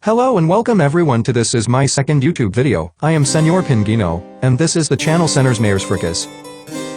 Hello and welcome everyone to this is my second YouTube video. I am Señor Pinguino, and this is the channel Señores Frikis.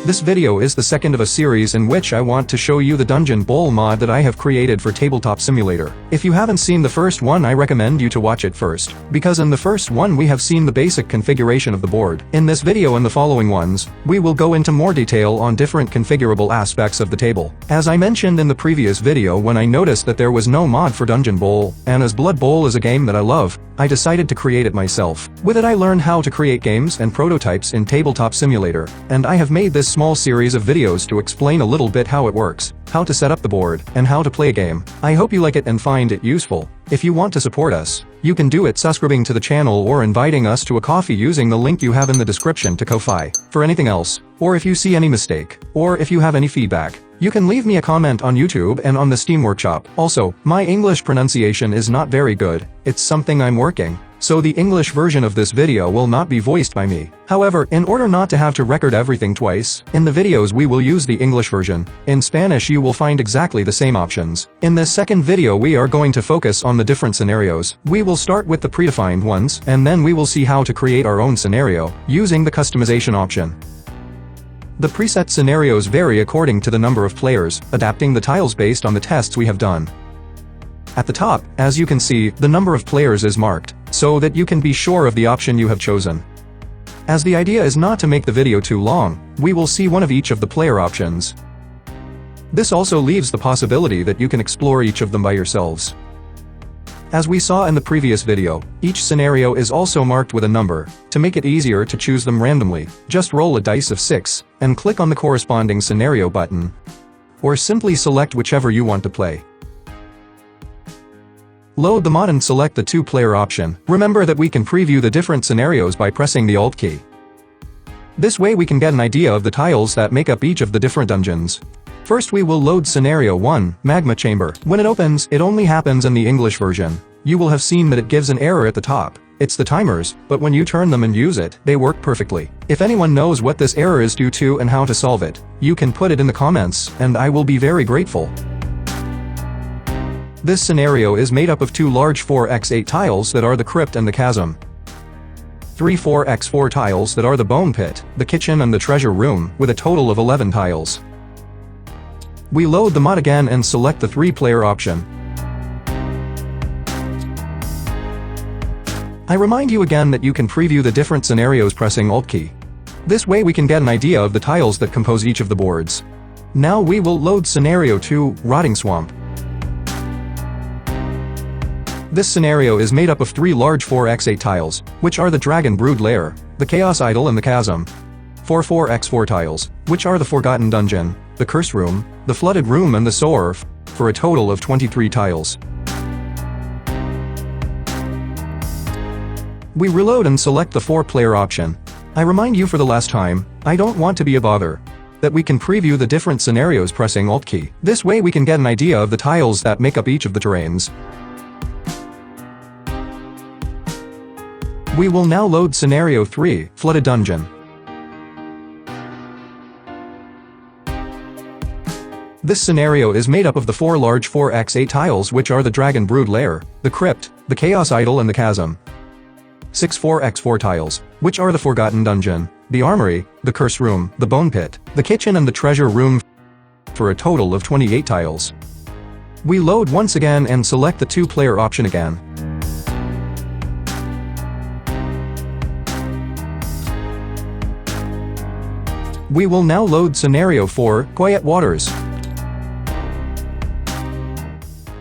This video is the second of a series in which I want to show you the Dungeon Bowl mod that I have created for Tabletop Simulator. If you haven't seen the first one, I recommend you to watch it first, because in the first one we have seen the basic configuration of the board. In this video and the following ones, we will go into more detail on different configurable aspects of the table. As I mentioned in the previous video, when I noticed that there was no mod for Dungeon Bowl, and as Blood Bowl is a game that I love, I decided to create it myself. With it I learned how to create games and prototypes in Tabletop Simulator, and I have made this small series of videos to explain a little bit how it works, how to set up the board, and how to play a game. I hope you like it and find it useful. If you want to support us, you can do it subscribing to the channel or inviting us to a coffee using the link you have in the description to Ko-Fi. For anything else, or if you see any mistake, or if you have any feedback, you can leave me a comment on YouTube and on the Steam Workshop. Also, my English pronunciation is not very good, it's something I'm working, so the English version of this video will not be voiced by me. However, in order not to have to record everything twice, in the videos we will use the English version. In Spanish you will find exactly the same options. In this second video we are going to focus on the different scenarios. We will start with the predefined ones, and then we will see how to create our own scenario, using the customization option. The preset scenarios vary according to the number of players, adapting the tiles based on the tests we have done. At the top, as you can see, the number of players is marked, so that you can be sure of the option you have chosen. As the idea is not to make the video too long, we will see one of each of the player options. This also leaves the possibility that you can explore each of them by yourselves. As we saw in the previous video, each scenario is also marked with a number. To make it easier to choose them randomly, just roll a dice of 6, and click on the corresponding scenario button. Or simply select whichever you want to play. Load the mod and select the 2-player option. Remember that we can preview the different scenarios by pressing the Alt key. This way we can get an idea of the tiles that make up each of the different dungeons. First we will load Scenario 1, Magma Chamber. When it opens, it only happens in the English version. You will have seen that it gives an error at the top. It's the timers, but when you turn them and use it, they work perfectly. If anyone knows what this error is due to and how to solve it, you can put it in the comments, and I will be very grateful. This scenario is made up of 2 large 4x8 tiles that are the crypt and the chasm. 3 4x4 tiles that are the bone pit, the kitchen and the treasure room, with a total of 11 tiles. We load the mod again and select the 3-player option. I remind you again that you can preview the different scenarios pressing Alt key. This way we can get an idea of the tiles that compose each of the boards. Now we will load Scenario 2, Rotting Swamp. This scenario is made up of 3 large 4x8 tiles, which are the Dragon Brood Lair, the Chaos Idol and the Chasm. 4 4x4 tiles, which are the Forgotten Dungeon, the Curse Room, the Flooded Room and the Sewer, for a total of 23 tiles. We reload and select the 4-player option. I remind you for the last time, I don't want to be a bother, that we can preview the different scenarios pressing Alt key. This way we can get an idea of the tiles that make up each of the terrains. We will now load Scenario 3, Flooded Dungeon. This scenario is made up of the 4 large 4x8 tiles which are the Dragon Brood Lair, the Crypt, the Chaos Idol and the Chasm. 6 4x4 tiles, which are the Forgotten Dungeon, the Armory, the Curse Room, the Bone Pit, the Kitchen and the Treasure Room, for a total of 28 tiles. We load once again and select the 2-player option again. We will now load Scenario 4, Quiet Waters.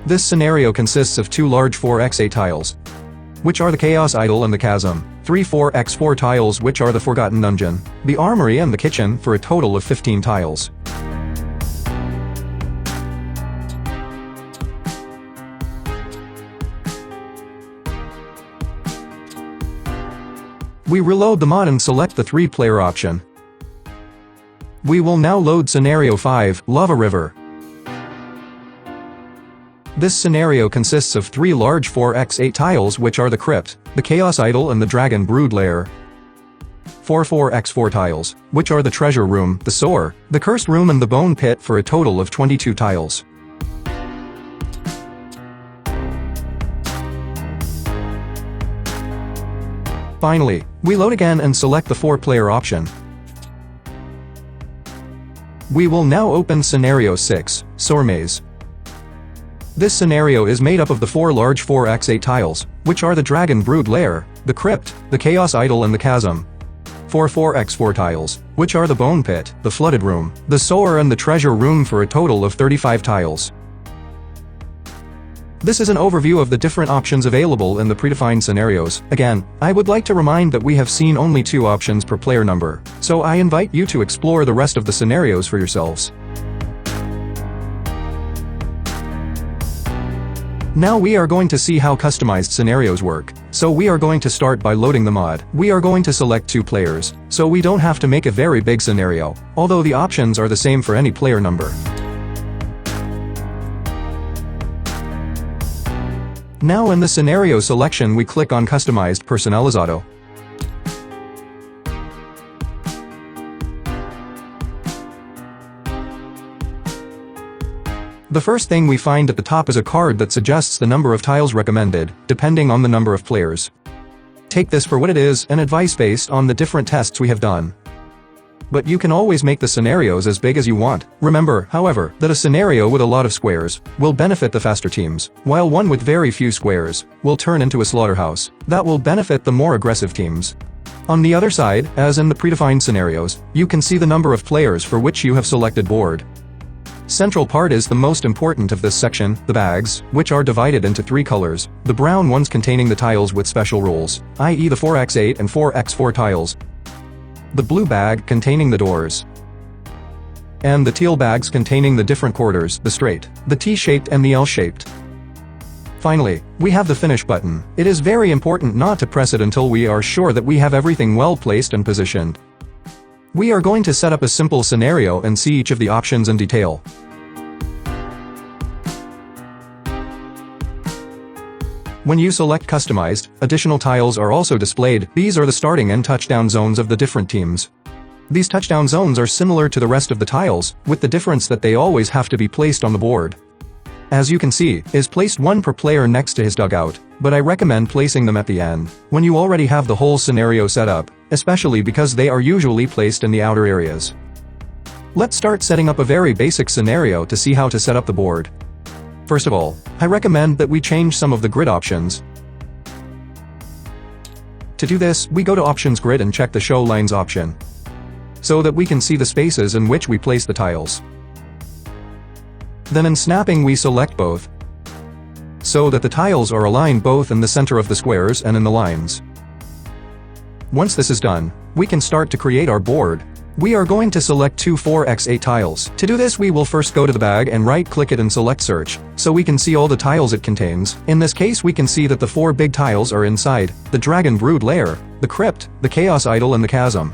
This scenario consists of 2 large 4x8 tiles, which are the Chaos Idol and the Chasm, 3 4x4 tiles which are the Forgotten Dungeon, the Armory and the Kitchen for a total of 15 tiles. We reload the mod and select the 3-player option. We will now load Scenario 5, Lava River. This scenario consists of 3 large 4x8 tiles which are the Crypt, the Chaos Idol and the Dragon Brood Lair. 4 4x4 tiles, which are the Treasure Room, the Sewer, the Cursed Room and the Bone Pit for a total of 22 tiles. Finally, we load again and select the 4-player option. We will now open Scenario 6, Señores. This scenario is made up of the 4 large 4x8 tiles, which are the Dragon Brood Lair, the Crypt, the Chaos Idol and the Chasm. 4 4x4 tiles, which are the Bone Pit, the Flooded Room, the Sewer and the Treasure Room for a total of 35 tiles. This is an overview of the different options available in the predefined scenarios. Again, I would like to remind that we have seen only 2 options per player number, so I invite you to explore the rest of the scenarios for yourselves. Now we are going to see how customized scenarios work, so we are going to start by loading the mod. We are going to select 2 players, so we don't have to make a very big scenario, although the options are the same for any player number. Now in the scenario selection we click on Customized Personalizado. The first thing we find at the top is a card that suggests the number of tiles recommended, depending on the number of players. Take this for what it is, and advice based on the different tests we have done. But you can always make the scenarios as big as you want. Remember, however, that a scenario with a lot of squares will benefit the faster teams, while one with very few squares will turn into a slaughterhouse that will benefit the more aggressive teams. On the other side, as in the predefined scenarios, you can see the number of players for which you have selected board. Central part is the most important of this section, the bags, which are divided into 3 colors, the brown ones containing the tiles with special rules, i.e. the 4x8 and 4x4 tiles, the blue bag containing the doors, and the teal bags containing the different quarters, the straight, the T-shaped and the L-shaped. Finally, we have the finish button. It is very important not to press it until we are sure that we have everything well placed and positioned. We are going to set up a simple scenario and see each of the options in detail. When you select Customized, additional tiles are also displayed. These are the starting and touchdown zones of the different teams. These touchdown zones are similar to the rest of the tiles, with the difference that they always have to be placed on the board. As you can see, is placed 1 per player next to his dugout, but I recommend placing them at the end, when you already have the whole scenario set up, especially because they are usually placed in the outer areas. Let's start setting up a very basic scenario to see how to set up the board. First of all, I recommend that we change some of the grid options. To do this, we go to Options Grid and check the Show Lines option, so that we can see the spaces in which we place the tiles. Then in snapping we select both, so that the tiles are aligned both in the center of the squares and in the lines. Once this is done, we can start to create our board. We are going to select 2 4x8 tiles. To do this we will first go to the bag and right-click it and select Search, so we can see all the tiles it contains. In this case we can see that the 4 big tiles are inside, the Dragon Brood Lair, the Crypt, the Chaos Idol and the Chasm.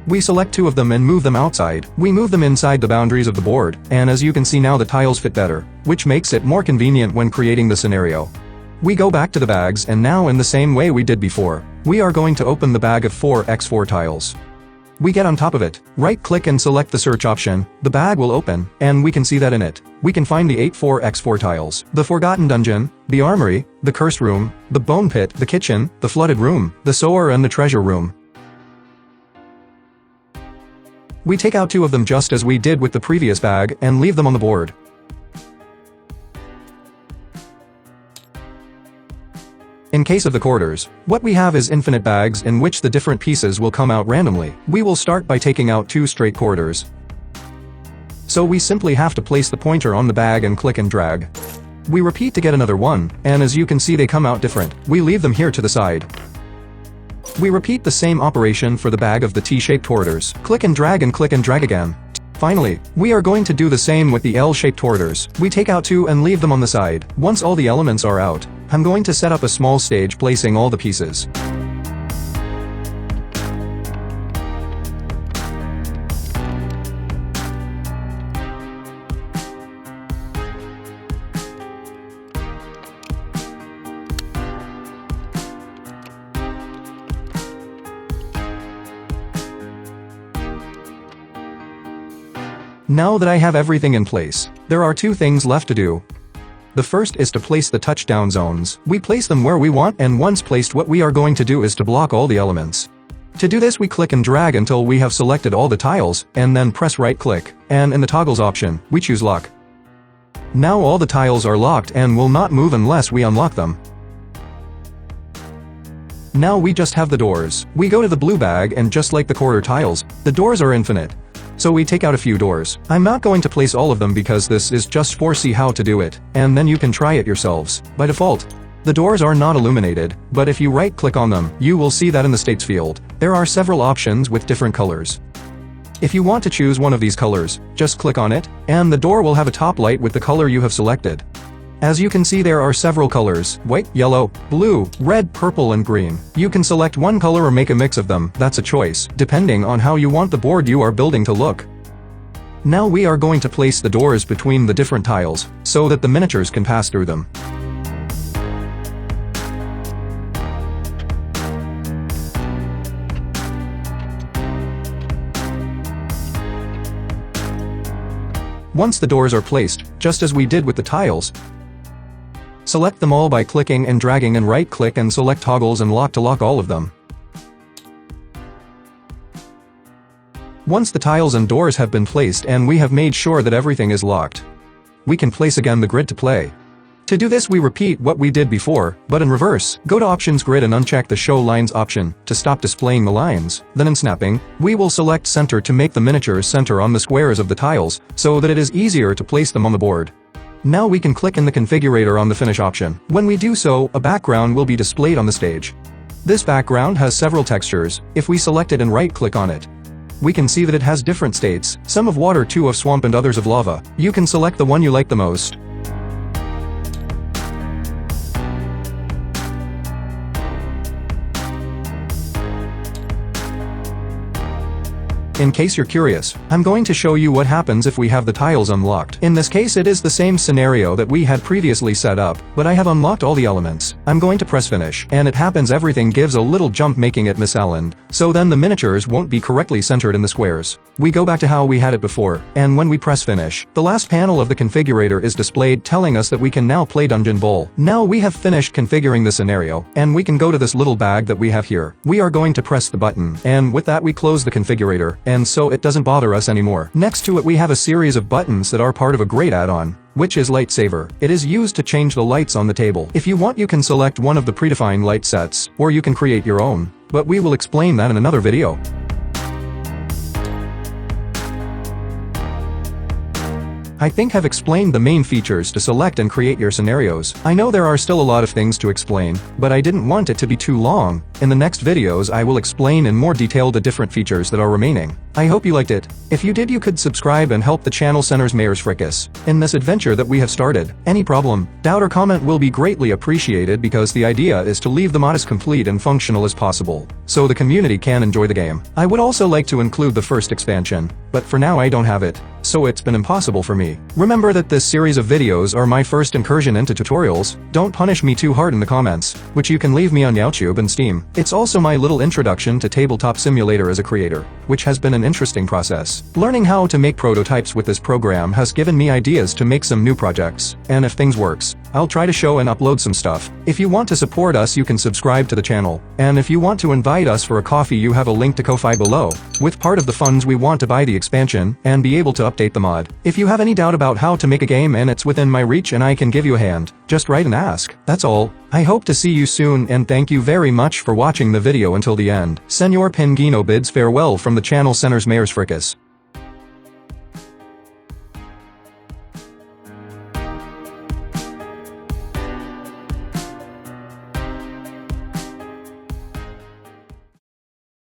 We select 2 of them and move them outside. We move them inside the boundaries of the board, and as you can see now the tiles fit better, which makes it more convenient when creating the scenario. We go back to the bags and now in the same way we did before, we are going to open the bag of 4x4 tiles. We get on top of it, right-click and select the search option, the bag will open, and we can see that in it, we can find the 8 4x4 tiles, the Forgotten Dungeon, the Armory, the Cursed Room, the Bone Pit, the Kitchen, the Flooded Room, the Sewer and the Treasure Room. We take out 2 of them just as we did with the previous bag and leave them on the board. In case of the quarters, what we have is infinite bags in which the different pieces will come out randomly. We will start by taking out 2 straight quarters. So we simply have to place the pointer on the bag and click and drag. We repeat to get another one, and as you can see they come out different. We leave them here to the side. We repeat the same operation for the bag of the T-shaped quarters. Click and drag again. Finally, we are going to do the same with the L-shaped quarters. We take out 2 and leave them on the side. Once all the elements are out, I'm going to set up a small stage placing all the pieces. Now that I have everything in place, there are 2 things left to do. The first is to place the touchdown zones. We place them where we want, and once placed, what we are going to do is to block all the elements. To do this, we click and drag until we have selected all the tiles, and then press right click, and in the toggles option, we choose lock. Now all the tiles are locked and will not move unless we unlock them. Now we just have the doors. We go to the blue bag, and just like the quarter tiles, the doors are infinite. So we take out a few doors. I'm not going to place all of them because this is just for see how to do it, and then you can try it yourselves. By default, the doors are not illuminated, but if you right-click on them, you will see that in the states field, there are several options with different colors. If you want to choose one of these colors, just click on it, and the door will have a top light with the color you have selected. As you can see, there are several colors: white, yellow, blue, red, purple, and green. You can select one color or make a mix of them. That's a choice, depending on how you want the board you are building to look. Now we are going to place the doors between the different tiles, so that the miniatures can pass through them. Once the doors are placed, just as we did with the tiles, select them all by clicking and dragging and right-click and select toggles and lock to lock all of them. Once the tiles and doors have been placed and we have made sure that everything is locked, we can place again the grid to play. To do this, we repeat what we did before, but in reverse. Go to Options Grid and uncheck the Show Lines option to stop displaying the lines. Then in snapping, we will select Center to make the miniatures center on the squares of the tiles, so that it is easier to place them on the board. Now we can click in the configurator on the Finish option. When we do so, a background will be displayed on the stage. This background has several textures. If we select it and right-click on it, we can see that it has different states, some of water, two of swamp, and others of lava. You can select the one you like the most. In case you're curious, I'm going to show you what happens if we have the tiles unlocked. In this case, it is the same scenario that we had previously set up, but I have unlocked all the elements. I'm going to press finish, and it happens everything gives a little jump, making it misaligned, so then the miniatures won't be correctly centered in the squares. We go back to how we had it before, and when we press finish, the last panel of the configurator is displayed, telling us that we can now play Dungeon Bowl. Now we have finished configuring the scenario, and we can go to this little bag that we have here. We are going to press the button, and with that we close the configurator, and so it doesn't bother us anymore. Next to it, we have a series of buttons that are part of a great add-on, which is Lightsaver. It is used to change the lights on the table. If you want, you can select one of the predefined light sets, or you can create your own, but we will explain that in another video. I think I've explained the main features to select and create your scenarios. I know there are still a lot of things to explain, but I didn't want it to be too long. In the next videos, I will explain in more detail the different features that are remaining. I hope you liked it. If you did, you could subscribe and help the channel Señores Frikis in this adventure that we have started. Any problem, doubt, or comment will be greatly appreciated, because the idea is to leave the mod as complete and functional as possible, so the community can enjoy the game. I would also like to include the first expansion, but for now I don't have it, so it's been impossible for me. Remember that this series of videos are my first incursion into tutorials. Don't punish me too hard in the comments, which you can leave me on YouTube and Steam. It's also my little introduction to Tabletop Simulator as a creator, which has been an interesting process. Learning how to make prototypes with this program has given me ideas to make some new projects, and if things works, I'll try to show and upload some stuff. If you want to support us, you can subscribe to the channel, and if you want to invite us for a coffee, you have a link to Ko-Fi below. With part of the funds, we want to buy the expansion and be able to update the mod. If you have any doubt about how to make a game and it's within my reach and I can give you a hand, just write and ask. That's all. I hope to see you soon, and thank you very much for watching the video until the end. Señor Pinguino bids farewell from the channel Señores Frikis.